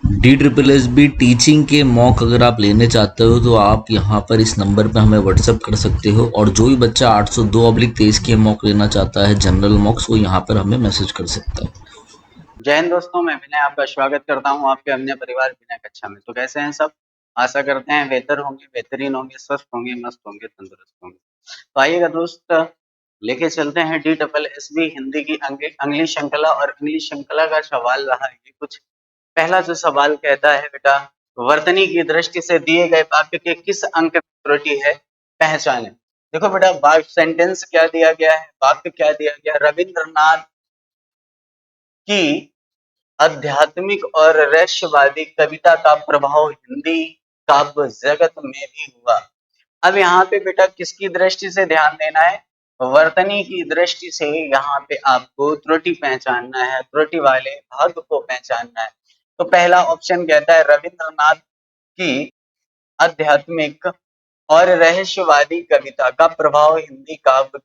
D triple S be teaching के mock अगर आप लेने चाहते हो तो आप यहाँ पर इस नंबर पे हमें व्हाट्सअप कर सकते हो, और जो भी बच्चा 802/23 के मॉक लेना चाहता है जनरल मॉक्स, वो यहाँ पर हमें मैसेज कर सकता है। जय हिंद दोस्तों, मैं विनय आपका स्वागत करता हूं आपके अन्य परिवार विनय कक्षा में। तो कैसे हैं सब? आशा करते हैं बेहतर होंगे, बेहतरीन होंगे, स्वस्थ होंगे, मस्त होंगे, तंदुरुस्त होंगे। तो आइएगा दोस्त, लेके चलते हैं D double S B Hindi की अगली श्रृंखला। और अगली श्रृंखला का सवाल रहा है कुछ। पहला जो सवाल कहता है बेटा, वर्तनी की दृष्टि से दिए गए वाक्य के किस अंक में त्रुटि है, पहचानें। देखो बेटा, वाक्य सेंटेंस क्या दिया गया है, वाक्य क्या दिया गया। रविंद्रनाथ की आध्यात्मिक और रहस्यवादी कविता का प्रभाव हिंदी काव्य जगत में भी हुआ। अब यहाँ पे बेटा किसकी दृष्टि से ध्यान देना है? वर्तनी की दृष्टि से यहाँ पे आपको त्रुटि पहचानना है, त्रुटि वाले भाग को पहचानना है। तो पहला ऑप्शन कहता है रविंद्रनाथ की आध्यात्मिक और रहस्यवादी कविता का प्रभाव हिंदी काव्य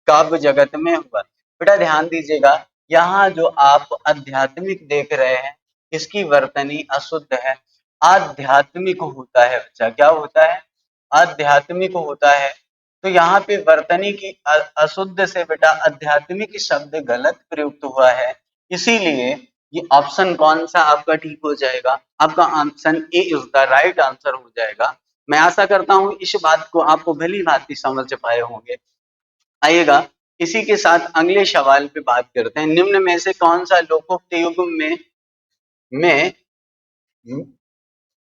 काव्य जगत में हुआ। बेटा ध्यान दीजिएगा, यहाँ जो आप आध्यात्मिक देख रहे हैं, इसकी वर्तनी अशुद्ध है। आध्यात्मिक होता है बच्चा, क्या होता है? आध्यात्मिक होता है। तो यहाँ पे वर्तनी की अशुद्ध से बेटा आध्यात्मिक शब्द गलत प्रयुक्त हुआ है। इसीलिए ये ऑप्शन कौन सा आपका ठीक हो जाएगा? आपका option A is the right answer हो जाएगा। मैं आशा करता हूँ इस बात को आपको भली भांति समझ पाए होंगे। आइएगा, इसी के साथ अगले सवाल पे बात करते हैं। निम्न में से कौन सा लोकोक्त युग में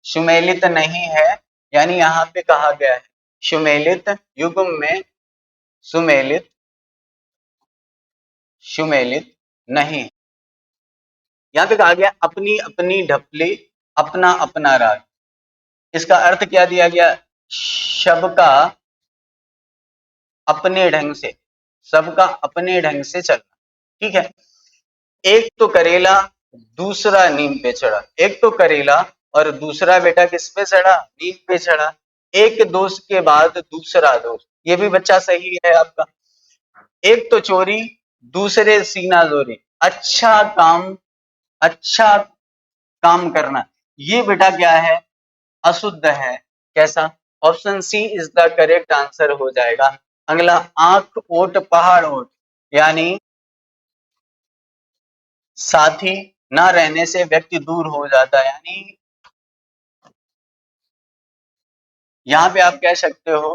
सुमेलित नहीं है? यानी यहाँ पे कहा गया है सुमेलित युग में सुमेलित सुमेलित नहीं। यहाँ पे कहा गया अपनी अपनी ढपली, अपना अपना राग। इसका अर्थ क्या दिया गया? सबका अपने ढंग से, सबका अपने ढंग से चलना। ठीक है। एक तो करेला, दूसरा नीम पे चढ़ा। एक तो करेला और दूसरा बेटा किस पे चढ़ा? नीम पे चढ़ा। एक दोष के बाद दूसरा दोष, ये भी बच्चा सही है आपका। एक तो चोरी, दूसरे सीना जोरी। अच्छा काम करना, ये बेटा क्या है? अशुद्ध है। कैसा? Option C is the correct answer हो जाएगा। अगला, आंख ओट पहाड़ ओट, यानी साथी ना रहने से व्यक्ति दूर हो जाता है। यानी यहाँ पे आप कह सकते हो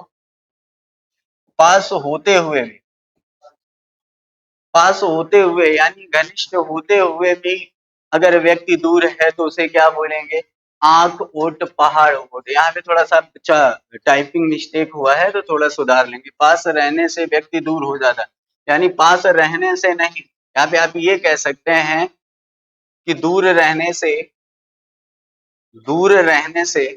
पास होते हुए भी, पास होते हुए यानी घनिष्ठ होते हुए भी अगर व्यक्ति दूर है तो उसे क्या बोलेंगे? आंख ओट पहाड़ ओट। यहाँ पे थोड़ा सा टाइपिंग मिस्टेक हुआ है तो थोड़ा सुधार लेंगे। पास रहने से व्यक्ति दूर हो जाता है, यानी पास रहने से नहीं। यहाँ पे आप ये कह सकते हैं कि दूर रहने से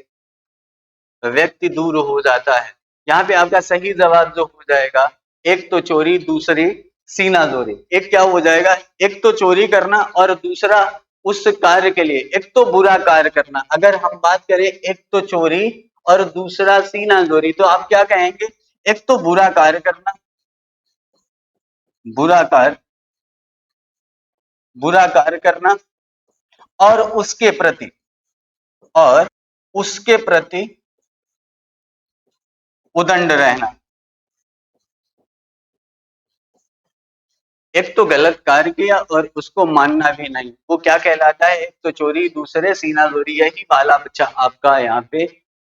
व्यक्ति दूर हो जाता है। यहाँ पे आपका सही जवाब जो हो जाएगा, एक तो चोरी, दूसरी सीना जोरी। एक क्या हो जाएगा? एक तो चोरी करना और दूसरा उस कार्य के लिए, एक तो बुरा कार्य करना। अगर हम बात करें एक तो चोरी और दूसरा सीना जोरी, तो आप क्या कहेंगे? एक तो बुरा कार्य करना, बुरा कार्य बुरा कार्य करना, और और उसके प्रति उदंड रहना। एक तो गलत कार्य किया और उसको मानना भी नहीं, वो क्या कहलाता है? एक तो चोरी, दूसरे सीना जोरी। यही वाला बच्चा आपका यहाँ पे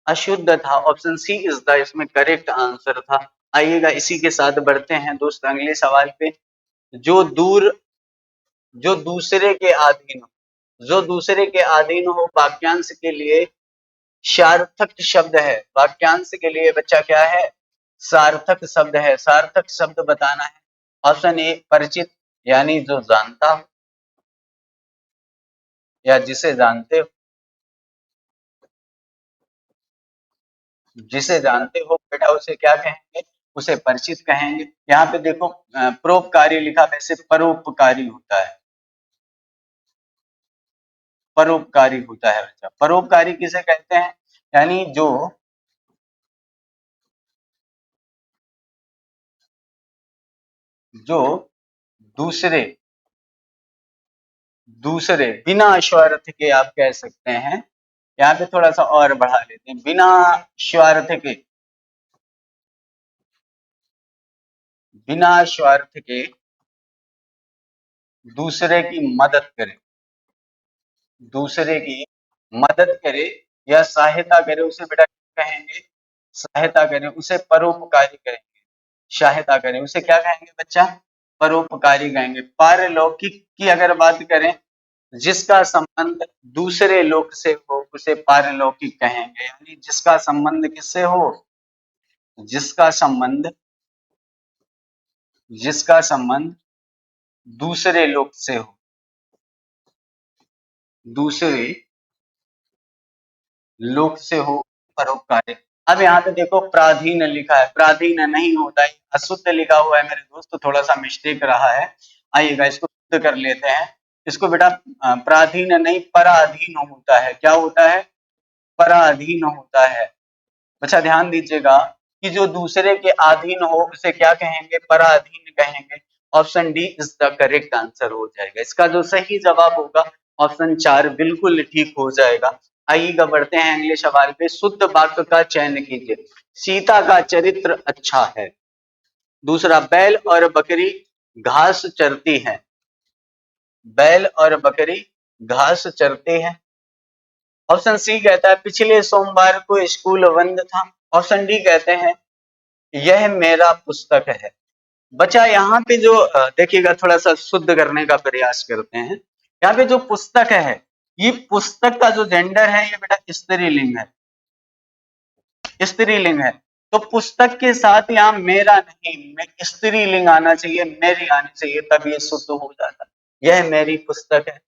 अशुद्ध था। ऑप्शन सी इज द इसमें करेक्ट आंसर था। आइएगा, इसी के साथ बढ़ते हैं दोस्त अगले सवाल पे। जो दूर जो दूसरे के अधीन हो, जो दूसरे के अधीन हो वाक्यांश के लिए सार्थक शब्द है। वाक्यांश के लिए बच्चा क्या है? सार्थक शब्द है। सार्थक शब्द बताना है। ऑप्शन ए परिचित, यानी जो जानता हो या जिसे जानते हो, जिसे जानते हो बेटा उसे क्या कहेंगे? उसे परिचित कहेंगे। यहाँ पे देखो परोपकारी लिखा, वैसे परोपकारी होता है, परोपकारी होता है बच्चा। परोपकारी किसे कहते हैं? यानी जो दूसरे दूसरे, बिना स्वार्थ के आप कह सकते हैं। यहाँ पे थोड़ा सा और बढ़ा लेते हैं, बिना स्वार्थ के, बिना स्वार्थ के दूसरे की मदद करे, दूसरे की मदद करे या सहायता करे, उसे बेटा क्या कहेंगे? सहायता करे, उसे परोपकारी कहेंगे। सहायता करें उसे क्या कहेंगे बच्चा? परोपकारी कहेंगे। पारलौकिक की अगर बात करें, जिसका संबंध दूसरे लोक से हो उसे पारलौकिक कहेंगे। यानी जिसका संबंध किससे हो? जिसका संबंध, जिसका संबंध दूसरे लोक से हो, दूसरे लोक से हो, परोपकारी। अब यहाँ पे देखो प्राधीन लिखा है, प्राधीन नहीं होता है, अशुद्ध लिखा हुआ है मेरे दोस्त, तो थोड़ा सा मिस्टेक रहा है। आइएगा इसको शुद्ध कर लेते हैं। इसको बेटा प्राधीन नहीं पराधीन होता है। क्या होता है? पराधीन होता है। अच्छा ध्यान दीजिएगा कि जो दूसरे के अधीन हो उसे क्या कहेंगे? पराधीन कहेंगे। Option D is the correct answer हो जाएगा। इसका जो सही जवाब होगा ऑप्शन 4 बिल्कुल ठीक हो जाएगा। आइएगा बढ़ते हैं अगले सवाल पे। शुद्ध वाक्य का चयन कीजिए। सीता का चरित्र अच्छा है। दूसरा, बैल और बकरी घास चरती है। बैल और बकरी घास चरते हैं। ऑप्शन सी कहता है पिछले सोमवार को स्कूल बंद था। ऑप्शन डी कहते हैं यह मेरा पुस्तक है। बच्चा यहाँ पे जो देखिएगा, थोड़ा सा शुद्ध करने का प्रयास करते हैं। यहाँ पे जो पुस्तक है, ये पुस्तक का जो जेंडर है ये बेटा स्त्रीलिंग है, स्त्रीलिंग है। तो पुस्तक के साथ यहाँ मेरा नहीं, स्त्रीलिंग आना चाहिए, मेरी आनी चाहिए, तब ये शुद्ध हो जाता है। यह मेरी पुस्तक है।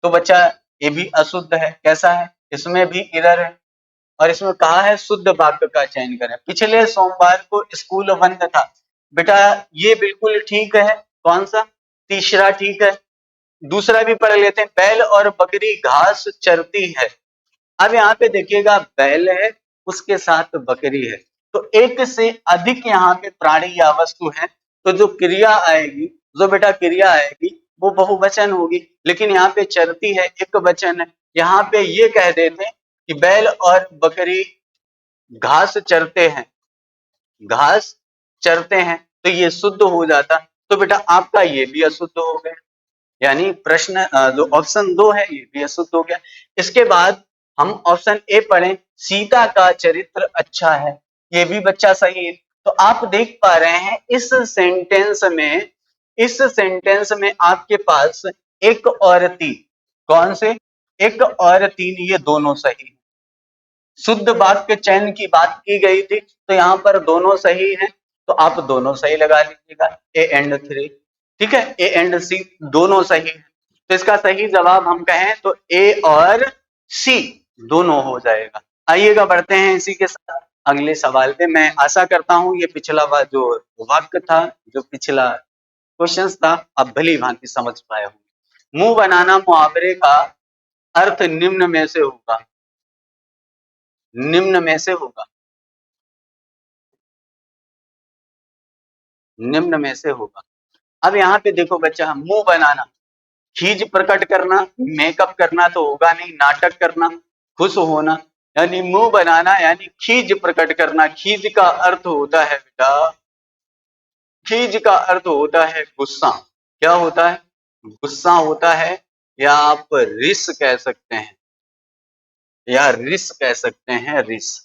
तो बच्चा ये भी अशुद्ध है। कैसा है? इसमें भी इरर है। और इसमें कहा है शुद्ध वाक्य का चयन करें। पिछले सोमवार को स्कूल बंद था। बेटा ये बिल्कुल ठीक है। कौन सा? तीसरा ठीक है। दूसरा भी पढ़ लेते हैं, बैल और बकरी घास चरती है। अब यहाँ पे देखिएगा बैल है, उसके साथ बकरी है, तो एक से अधिक यहाँ पे प्राणी या वस्तु है, तो जो क्रिया आएगी, जो बेटा क्रिया आएगी वो बहुवचन होगी। लेकिन यहाँ पे चरती है, एक वचन है। यहाँ पे ये कह देते हैं कि बैल और बकरी घास चरते हैं, घास चरते हैं, तो ये शुद्ध हो जाता। तो बेटा आपका ये भी अशुद्ध हो गया। यानी प्रश्न जो ऑप्शन 2 है ये भी अशुद्ध हो गया। इसके बाद हम ऑप्शन ए पढ़ें, सीता का चरित्र अच्छा है। ये भी बच्चा सही है। तो आप देख पा रहे हैं इस सेंटेंस में, इस सेंटेंस में आपके पास एक और तीन, कौन से? एक और तीन, ये दोनों सही है। शुद्ध वाक्य चयन की बात की गई थी, तो यहाँ पर दोनों सही हैं, तो आप दोनों सही लगा लीजिएगा, ए एंड 3। ठीक है, ए एंड सी दोनों सही है। तो इसका सही जवाब हम कहें तो ए और सी दोनों हो जाएगा। आइएगा बढ़ते हैं इसी के साथ अगले सवाल पे। मैं आशा करता हूं ये पिछला जो वाक्य था, जो पिछला क्वेश्चन था, आप भली भांति समझ पाए होंगे। मुंह बनाना मुहावरे का अर्थ निम्न में से होगा, निम्न में से होगा, निम्न में से होगा। अब यहाँ पे देखो बच्चा, मुंह बनाना, खीज प्रकट करना, मेकअप करना तो होगा नहीं, नाटक करना, खुश होना, यानी मुंह बनाना यानी खीज प्रकट करना। खीज का अर्थ होता है बेटा, खीज का अर्थ होता है गुस्सा। क्या होता है? गुस्सा होता है, या आप रिस कह सकते हैं, या रिस कह सकते हैं, रिस।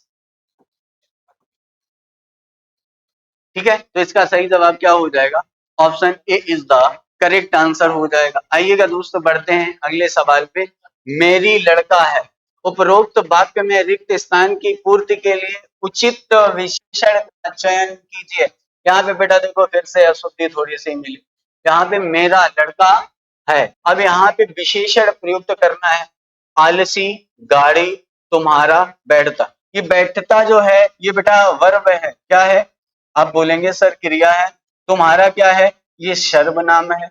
ठीक है, तो इसका सही जवाब क्या हो जाएगा? Option A is the correct answer हो जाएगा। आइएगा दोस्तों बढ़ते हैं अगले सवाल पे। मेरी लड़का है। उपरोक्त वाक्य में रिक्त स्थान की पूर्ति के लिए उचित विशेषण का चयन कीजिए। यहाँ पे बेटा देखो फिर से अशुद्धि थोड़ी सी मिली। यहाँ पे मेरा लड़का है, अब यहाँ पे विशेषण प्रयुक्त करना है। आलसी, गाड़ी, तुम्हारा, बैठता। ये बैठता जो है ये बेटा वर्ब है। क्या है? आप बोलेंगे सर क्रिया है। तुम्हारा क्या है? ये सर्वनाम है।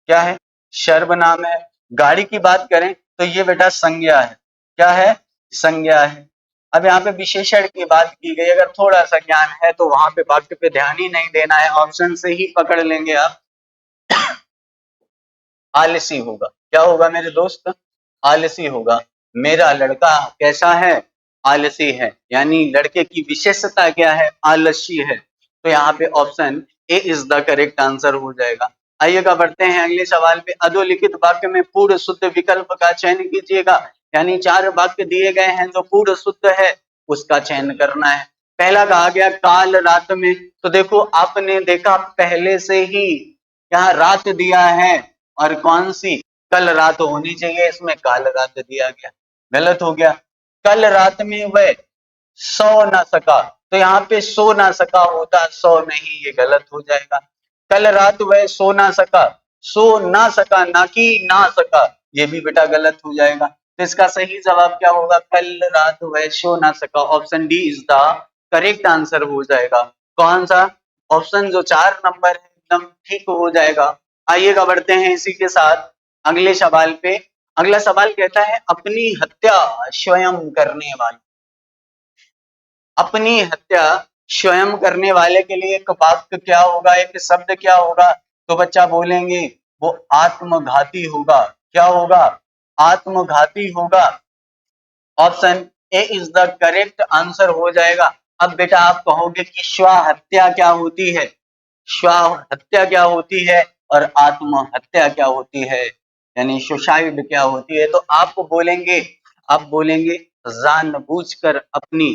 क्या है? सर्वनाम है। गाड़ी की बात करें तो ये बेटा संज्ञा है। क्या है? संज्ञा है। अब यहाँ पे विशेषण की बात की गई, अगर थोड़ा सा ज्ञान है तो वहां पे वाक्य पे ध्यान ही नहीं देना है, ऑप्शन से ही पकड़ लेंगे आप। आलसी होगा। क्या होगा मेरे दोस्त? आलसी होगा। मेरा लड़का कैसा है? आलसी है। यानी लड़के की विशेषता क्या है? आलसी है। तो यहाँ पे option A is the correct answer हो जाएगा। आइएगा बढ़ते हैं अगले सवाल पे। अधोलिखित वाक्य में पूर्ण शुद्ध विकल्प का चयन कीजिएगा। यानी 4 वाक्य दिए गए हैं जो पूर्ण शुद्ध है उसका चयन करना है। पहला कहा गया काल रात में, तो देखो आपने देखा पहले से ही यहाँ रात दिया है और कौन सी? कल रात होनी चाहिए, इसमें काल रात दिया गया, गलत हो गया। कल रात में वह सो ना सका, तो यहाँ पे सो ना सका होता, सो नहीं, ये गलत हो जाएगा। कल रात वह सो ना सका, सो ना सका ना कि ना सका, ये भी बेटा गलत हो जाएगा। तो इसका सही जवाब क्या होगा? कल रात वह सो ना सका। Option D is the correct answer हो जाएगा। कौन सा? ऑप्शन जो 4 नंबर है एकदम ठीक हो जाएगा। आइएगा बढ़ते हैं इसी के साथ अगले सवाल पे। अगला सवाल कहता है अपनी हत्या स्वयं करने वाले। अपनी हत्या स्वयं करने वाले के लिए एक वाक्य क्या होगा, एक शब्द क्या होगा? तो बच्चा बोलेंगे वो आत्मघाती होगा। क्या होगा? आत्मघाती होगा। Option A is the correct answer हो जाएगा। अब बेटा आप कहोगे कि स्व हत्या क्या होती है, स्व हत्या क्या होती है और आत्महत्या क्या होती है, यानी सुसाइड क्या होती है? तो आप बोलेंगे जानबूझकर अपनी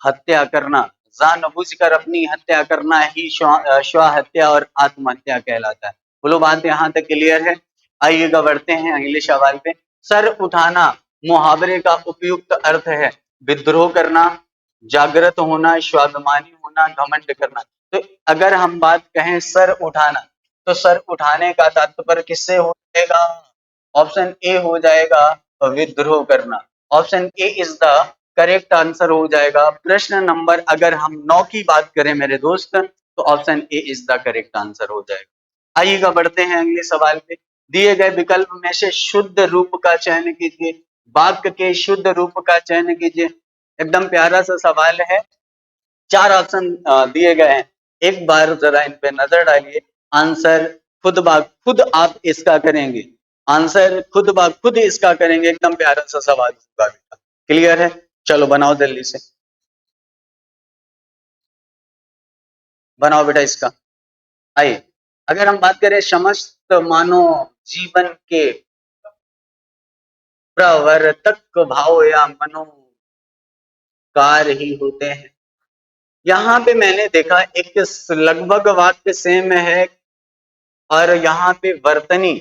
हत्या करना, जानबूझकर अपनी हत्या करना ही स्व हत्या और आत्महत्या कहलाता है। बोलो बात यहाँ तक क्लियर है? आइएगा बढ़ते हैं अगले सवाल पे। सर उठाना मुहावरे का उपयुक्त अर्थ है विद्रोह करना, जागृत होना, स्वाभिमानी होना, घमंड करना। तो अगर हम बात कहें सर उठाना, तो सर उठाने का तात्पर्य किससे हो जाएगा? ऑप्शन ए हो जाएगा विद्रोह करना। Option A is the correct answer हो जाएगा। प्रश्न नंबर अगर हम 9 की बात करें मेरे दोस्त, तो option A is the correct answer हो जाएगा। आइएगा बढ़ते हैं अगले सवाल पे। दिए गए विकल्प में से शुद्ध रूप का चयन कीजिए। वाक्य के शुद्ध रूप का चयन कीजिए। एकदम प्यारा सा सवाल है। 4 ऑप्शन दिए गए हैं। एक बार जरा इन पे नजर डालिए। आंसर खुद आप इसका करेंगे। आंसर खुद इसका करेंगे। एकदम प्यारा सा सवाल होगा बेटा। क्लियर है? चलो बनाओ जल्दी से, बनाओ बेटा इसका। आइए अगर हम बात करें समस्त मानव जीवन के प्रवर्तक भाव या मनोकार ही होते हैं। यहाँ पे मैंने देखा एक लगभग वाक्य सेम है और यहाँ पे वर्तनी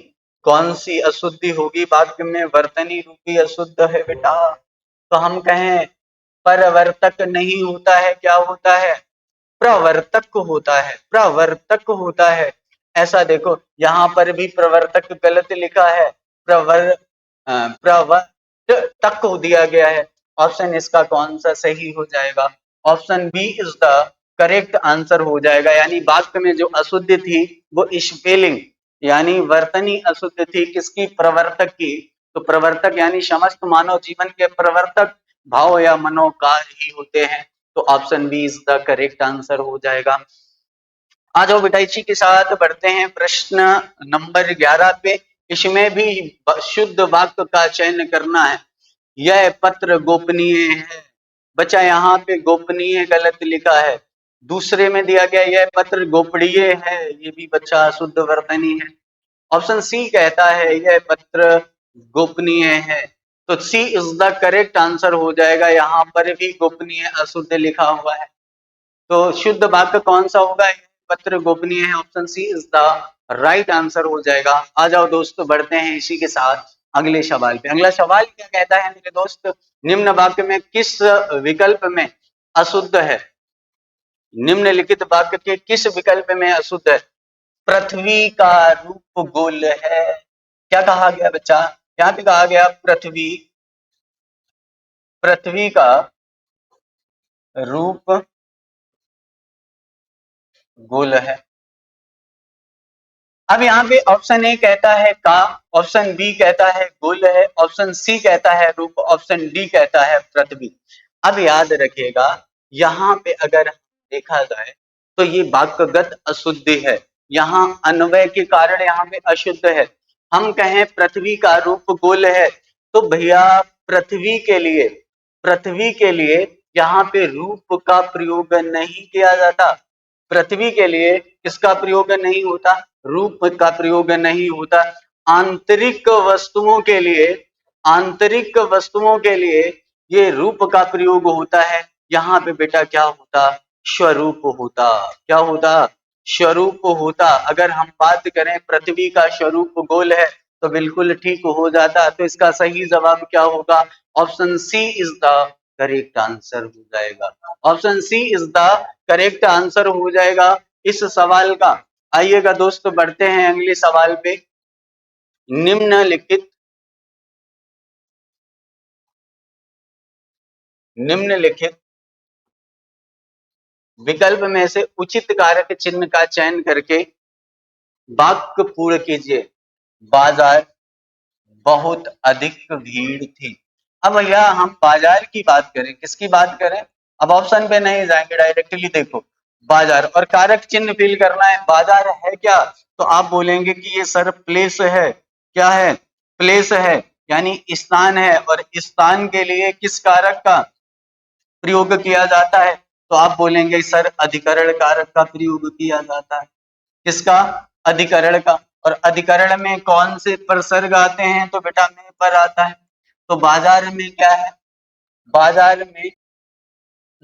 कौन सी अशुद्धि होगी? वाक्य में वर्तनी रूपी अशुद्ध है बेटा। तो हम कहें परवर्तक नहीं होता है, क्या होता है? प्रवर्तक होता है, प्रवर्तक होता है। ऐसा देखो यहाँ पर भी प्रवर्तक गलत लिखा है, प्रवर्तक दिया गया है। ऑप्शन इसका कौन सा सही हो जाएगा? Option B is the correct answer हो जाएगा। यानी वाक्य में जो अशुद्ध थी वो स्पेलिंग यानी वर्तनी अशुद्ध थी, किसकी? प्रवर्तक की। तो प्रवर्तक यानी समस्त मानव जीवन के प्रवर्तक भाव या मनोकार ही होते हैं। तो option B is the correct answer हो जाएगा। आ जाओ बेटा इसी के साथ बढ़ते हैं प्रश्न नंबर 11 पे। इसमें भी शुद्ध वाक्य का चयन करना है। यह पत्र गोपनीय है। बच्चा यहाँ पे गोपनीय गलत लिखा है। दूसरे में दिया गया यह पत्र गोपनीय है, ये भी बच्चा शुद्ध वर्तनी है। ऑप्शन सी कहता है यह पत्र गोपनीय है। तो सी इज द करेक्ट आंसर हो जाएगा। यहाँ पर भी गोपनीय अशुद्ध लिखा हुआ है। तो शुद्ध वाक्य कौन सा होगा? पत्र गोपनीय है। Option C is the right answer हो जाएगा। आ जाओ दोस्तों बढ़ते हैं इसी के साथ अगले सवाल पे। अगला सवाल क्या कहता है मेरे दोस्त? निम्न वाक्य में किस विकल्प में अशुद्ध है? निम्नलिखित वाक्य के किस विकल्प में अशुद्ध है? पृथ्वी का रूप गोल है। क्या कहा गया बच्चा? यहाँ पे कहा गया पृथ्वी का रूप गोल है। अब यहाँ पे ऑप्शन ए कहता है का, ऑप्शन बी कहता है गोल है, ऑप्शन सी कहता है रूप, ऑप्शन डी कहता है पृथ्वी। अब याद रखिएगा यहाँ पे अगर देखा जाए तो ये वाक्यगत अशुद्धि है। यहाँ अन्वय के कारण यहाँ पे अशुद्ध है। हम कहें पृथ्वी का रूप गोल है, तो भैया पृथ्वी के लिए यहाँ पे रूप का प्रयोग नहीं किया जाता। पृथ्वी के लिए किसका प्रयोग नहीं होता? रूप का प्रयोग नहीं होता। आंतरिक वस्तुओं के लिए आंतरिक वस्तुओं के लिए ये रूप का प्रयोग होता है। यहाँ पे बेटा क्या होता? स्वरूप होता। क्या होता? स्वरूप होता। अगर हम बात करें पृथ्वी का स्वरूप गोल है तो बिल्कुल ठीक हो जाता। तो इसका सही जवाब क्या होगा? Option C is the correct answer हो जाएगा। Option C is the correct answer हो जाएगा इस सवाल का। आइएगा दोस्तों, बढ़ते हैं अगले सवाल पे। निम्नलिखित निम्नलिखित विकल्प में से उचित कारक चिन्ह का चयन करके वाक्य पूर्ण कीजिए। बाजार बहुत अधिक भीड़ थी। अब भैया हम बाजार की बात करें, किसकी बात करें? अब ऑप्शन पे नहीं जाएंगे, डायरेक्टली देखो बाजार, और कारक चिन्ह फिल करना है। बाजार है क्या? तो आप बोलेंगे कि ये सर प्लेस है। क्या है? प्लेस है, यानी स्थान है। और स्थान के लिए किस कारक का प्रयोग किया जाता है? तो आप बोलेंगे सर अधिकरण कारक का प्रयोग किया जाता है। किसका? अधिकरण का। और अधिकरण में कौन से प्रसर्ग आते हैं? तो बेटा में पर आता है। तो बाजार में क्या है? बाजार में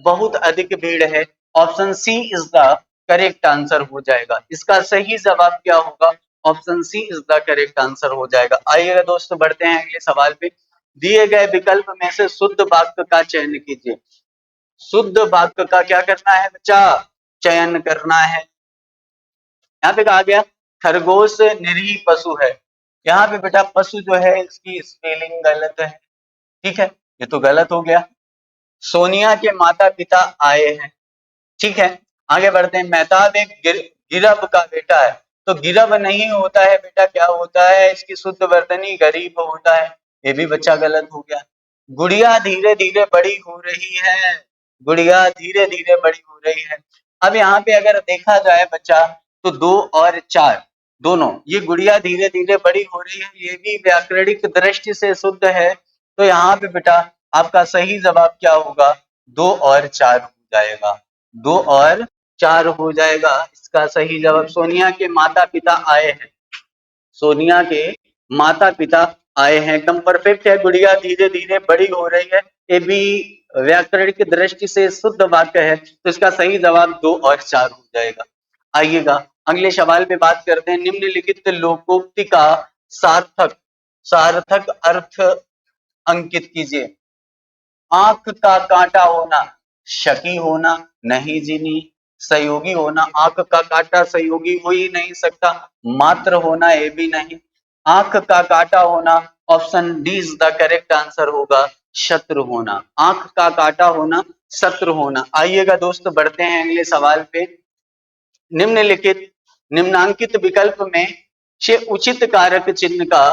बहुत अधिक भीड़ है। Option C is the correct answer हो जाएगा। इसका सही जवाब क्या होगा? Option C is the correct answer हो जाएगा। आइएगा दोस्तों, बढ़ते हैं अगले सवाल पे। दिए गए विकल्प में से शुद्ध वाक्य का चयन कीजिए। शुद्ध वाक्य का क्या करना है बच्चा? चयन करना है। यहाँ पे कहा गया खरगोश निरीह पशु है। यहाँ पे बेटा पशु जो है इसकी स्पेलिंग गलत है। ठीक है, ये तो गलत हो गया। सोनिया के माता पिता आए हैं। ठीक है, आगे बढ़ते हैं। मेहताब एक गिरब का बेटा है। तो गिरब नहीं होता है बेटा, क्या होता है? इसकी शुद्ध वर्तनी गरीब होता है। ये भी बच्चा गलत हो गया। गुड़िया धीरे धीरे बड़ी हो रही है। गुड़िया धीरे धीरे बड़ी हो रही है। अब यहाँ पे अगर देखा जाए बच्चा, तो 2 और 4 दोनों, ये गुड़िया धीरे धीरे बड़ी हो रही है, ये भी व्याकरणिक दृष्टि से शुद्ध है। तो यहाँ पे बेटा आपका सही जवाब क्या होगा? 2 और 4 हो जाएगा। 2 और 4 हो जाएगा इसका सही जवाब। सोनिया के माता पिता आए हैं। सोनिया के माता पिता आए हैं, एकदम परफेक्ट है। गुड़िया धीरे धीरे बड़ी हो रही है, ये भी व्याकरण की दृष्टि से शुद्ध वाक्य है। तो इसका सही जवाब 2 और 4 हो जाएगा। आइएगा अगले सवाल पे बात करते हैं। निम्नलिखित लोकोक्ति का सार्थक सार्थक अर्थ अंकित कीजिए। आंख का कांटा होना, शकी होना, नहीं जीनी, सहयोगी होना। आंख का कांटा सहयोगी हो ही नहीं सकता। मात्र होना, ये भी नहीं। आंख का कांटा होना, option D is the correct answer होगा। शत्रु होना, आंख का कांटा होना, शत्रु होना। आइएगा दोस्तों, बढ़ते हैं अगले सवाल पे। निम्नलिखित निम्नांकित विकल्प में से उचित कारक चिन्ह का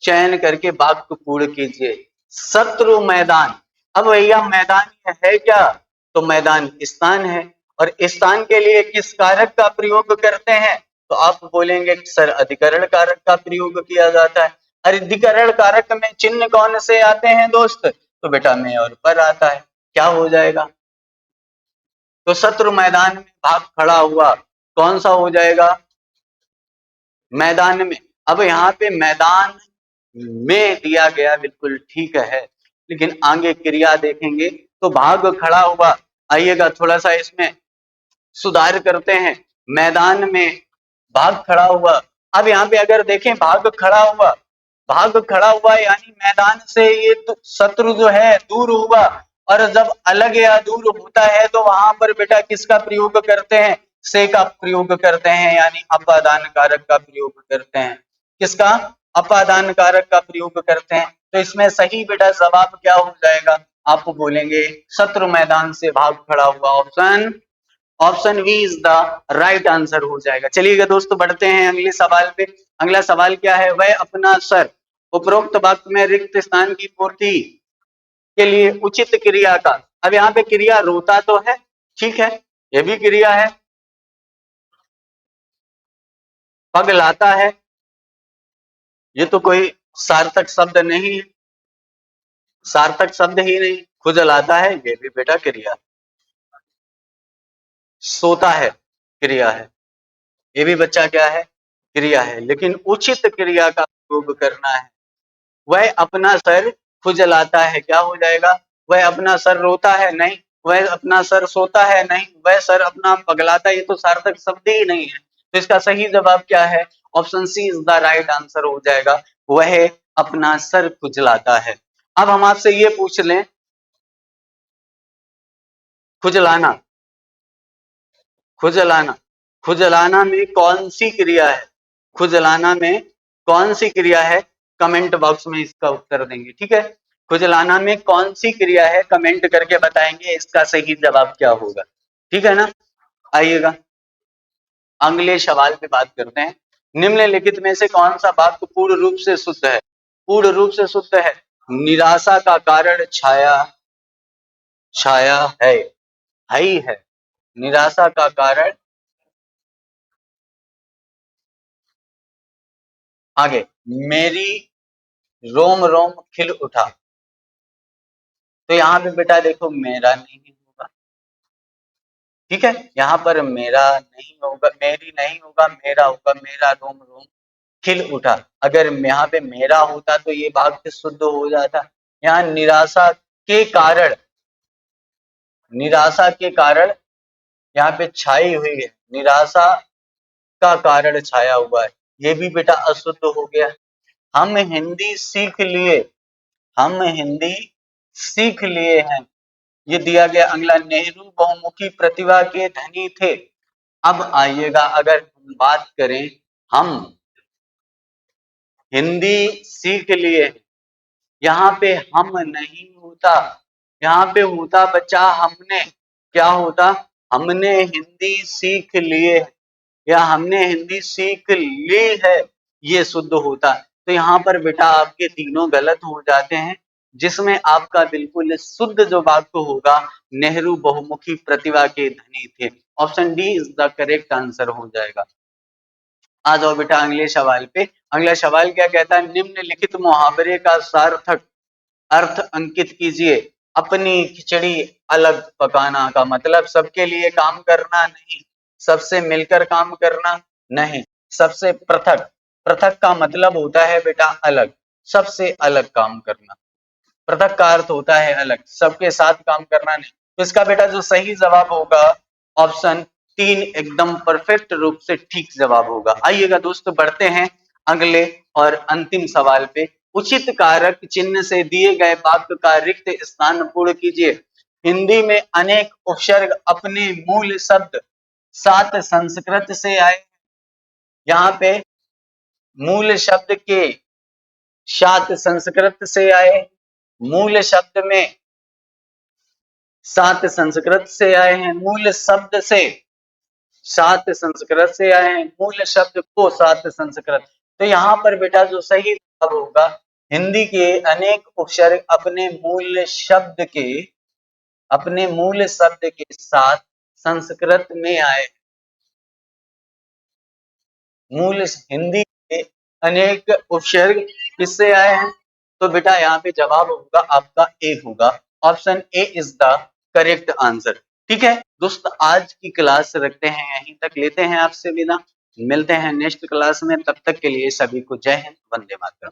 चयन करके वाक्य पूर्ण कीजिए। शत्रु मैदान। अब भैया मैदान है क्या? तो मैदान स्थान है। और स्थान के लिए किस कारक का प्रयोग करते हैं? तो आप बोलेंगे सर अधिकरण कारक का प्रयोग किया जाता है। अधिकरण कारक में चिन्ह कौन से आते हैं दोस्त? तो बेटा में और पर आता है। क्या हो जाएगा? तो शत्रु मैदान में भाग खड़ा हुआ, कौन सा हो जाएगा? मैदान में। अब यहाँ पे मैदान में दिया गया, बिल्कुल ठीक है, लेकिन आगे क्रिया देखेंगे तो भाग खड़ा हुआ। आइएगा थोड़ा सा इसमें सुधार करते हैं। मैदान में भाग खड़ा हुआ। अब यहाँ पे अगर देखें भाग खड़ा हुआ यानी मैदान से ये शत्रु जो है दूर हुआ। और जब अलग या दूर होता है तो वहां पर बेटा किसका प्रयोग करते हैं? से का प्रयोग करते हैं, यानी अपादान कारक का प्रयोग करते हैं। किसका? अपादान कारक का प्रयोग करते हैं। तो इसमें सही बेटा जवाब क्या हो जाएगा? आप बोलेंगे शत्रु मैदान से भाग खड़ा हुआ। Option B is the right answer हो जाएगा। चलिएगा दोस्तों, बढ़ते हैं अगले सवाल पे। अगला सवाल क्या है? वह अपना सर उपरोक्त वाक्य में रिक्त स्थान की पूर्ति के लिए उचित क्रिया का। अब यहाँ पे क्रिया रोता तो है, ठीक है, ये भी क्रिया है। पगलाता है, ये तो कोई सार्थक शब्द नहीं है, सार्थक शब्द ही नहीं। खुजलाता है ये भी बेटा क्रिया, सोता है क्रिया है, ये भी बच्चा क्या है, क्रिया है। लेकिन उचित क्रिया का उपयोग करना है। वह अपना सर खुजलाता है, क्या हो जाएगा, वह अपना सर रोता है, नहीं। वह अपना सर सोता है, नहीं। वह सर अपना पगलाता है, ये तो सार्थक शब्द ही नहीं है। तो इसका सही जवाब क्या है, option C is the right answer हो जाएगा, वह अपना सर खुजलाता है। अब हम आपसे ये पूछ लें, खुजलाना, खुजलाना, खुजलाना में कौन सी क्रिया है, खुजलाना में कौन सी क्रिया है, कमेंट बॉक्स में इसका उत्तर देंगे, ठीक है। खुजलाना में कौन सी क्रिया है, कमेंट करके बताएंगे इसका सही जवाब क्या होगा, ठीक है ना। आइएगा अगले सवाल पे बात करते हैं। निम्नलिखित में से कौन सा वाक्य पूर्ण रूप से शुद्ध है, पूर्ण रूप से शुद्ध है। निराशा का कारण छाया, छाया है ही है। निराशा का कारण, आगे, मेरी रोम रोम खिल उठा। तो यहाँ पे बेटा देखो मेरा नहीं होगा, ठीक है। यहाँ पर मेरा नहीं होगा, मेरी नहीं होगा, मेरा होगा, मेरा रोम रोम खिल उठा। अगर यहाँ पे मेरा होता तो ये वाक्य शुद्ध हो जाता। यहाँ निराशा के कारण, निराशा के कारण यहाँ पे छाई हुई है, निराशा का कारण छाया हुआ है, ये भी बेटा अशुद्ध हो गया। हम हिंदी सीख लिए, हम हिंदी सीख लिए हैं, ये दिया गया अगला। नेहरू बहुमुखी प्रतिभा के धनी थे। अब आइएगा अगर हम बात करें, हम हिंदी सीख लिए, यहाँ पे हम नहीं होता, यहाँ पे होता बच्चा हमने, क्या होता, हमने हिंदी सीख लिए या हमने हिंदी सीख ली है, ये शुद्ध होता। तो यहाँ पर बेटा आपके तीनों गलत हो जाते हैं, जिसमें आपका बिल्कुल शुद्ध जो वाक्य होगा, नेहरू बहुमुखी प्रतिभा के धनी थे। Option D is the correct answer हो जाएगा। आ जाओ बेटा अगले सवाल पे। अगला सवाल क्या कहता है, निम्नलिखित मुहावरे का सार्थक अर्थ अंकित कीजिए। अपनी खिचड़ी अलग पकाना का मतलब सबके लिए काम करना नहीं, सबसे मिलकर काम करना नहीं, सबसे पृथक, पृथक का मतलब होता है बेटा अलग, सबसे अलग काम करना। पृथक का अर्थ होता है अलग, सबके साथ काम करना नहीं। तो इसका बेटा जो सही जवाब होगा, ऑप्शन तीन एकदम परफेक्ट रूप से ठीक जवाब होगा। आइएगा दोस्तों बढ़ते हैं अगले और अंतिम सवाल पे। उचित कारक चिन्ह से दिए गए वाक्य का रिक्त स्थान पूर्ण कीजिए। हिंदी में अनेक उपसर्ग अपने मूल शब्द सात संस्कृत से आए। यहाँ पे मूल शब्द के सात संस्कृत से आए, मूल शब्द में सात संस्कृत से आए हैं, मूल शब्द से सात संस्कृत से आए हैं, मूल शब्द को सात संस्कृत। तो यहाँ पर बेटा जो सही जवाब होगा, हिंदी के अनेक उपसर्ग अपने मूल शब्द के, अपने मूल शब्द के साथ संस्कृत में आए। मूल हिंदी के अनेक उपसर्ग किससे आए हैं, तो बेटा यहाँ पे जवाब होगा आपका ए होगा। Option A is the correct answer. ठीक है दोस्त, आज की क्लास रखते हैं यहीं तक, लेते हैं आपसे विदा, मिलते हैं नेक्स्ट क्लास में। तब तक के लिए सभी को जय हिंद, वंदे मातरम।